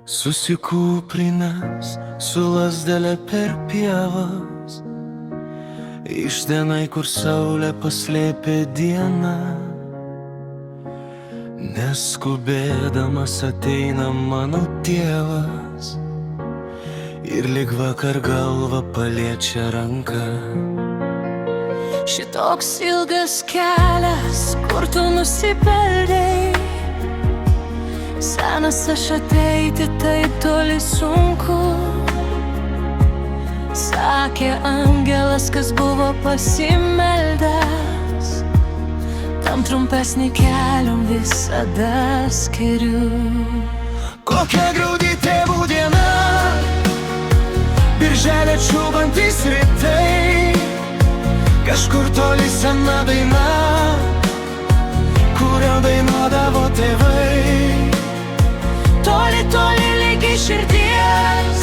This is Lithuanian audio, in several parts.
Susikūprinęs su lasdelė per pievas, iš tenai, kur saulė paslėpė dieną. Neskubėdamas ateina mano tėvas ir lyg vakar galvą paliečia ranką. Šitoks ilgas kelias, kur tu nusipeldei, senas aš ateiti taip toli sunku. Sakė angelas, kas buvo pasimeldęs, tam trumpesnį kelią visada skiriu. Kokia graudi tėvų diena, birželio čiulbantys rytai, kažkur toli sena daina, kurią dainuodavo tėvai. Toli, toli lygi širdies,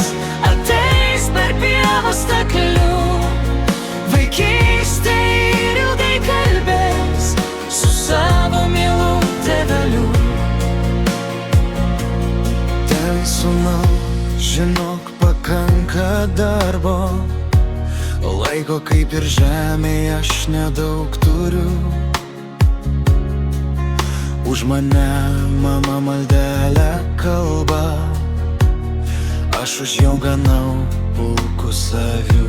ateis per pievos takeliu, vaikystėj ir ilgai kalbės su savo mielu tėveliu. Tėvai, sūnau, žinok, pakanka darbo, laiko kaip ir žemėje aš nedaug turiu. Už mane mama maldelę kalba, aš už jau ganau pulkus avių.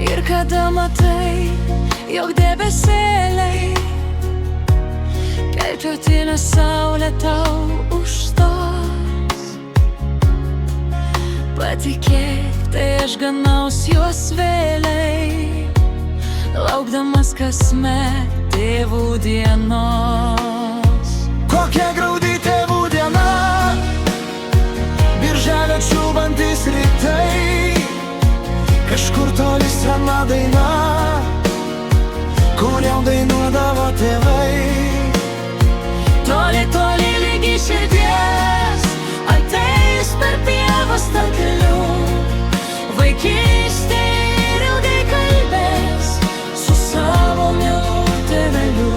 Ir kada matai, jog debesėliai kelpiotinę saulę tau užstos, patikėk, tai aš ganaus juos vėliai, laukdamas kasmet tėvų dienos. Kokia graudi tėvų diena, birželio čiulbantys rytai, kažkur toli sena daina, kurią dainuodavo tėvai. Toli, toli lygi širdies, ateis per pievos takeliu, vaikystėj ir ilgai kalbės su savo mielu tėveliu.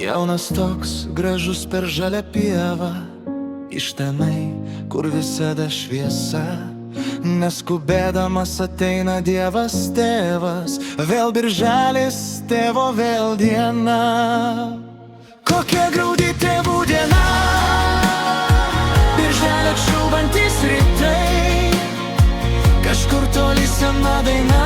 Jaunas toks gražus per žalią pievą, iš tenai, kur visada šviesa. Neskubėdamas ateina Dievas tėvas, vėl birželis, tėvo vėl diena. Kokia graudi tėvų diena, birželio čiulbantys rytai, kažkur toli sena daina,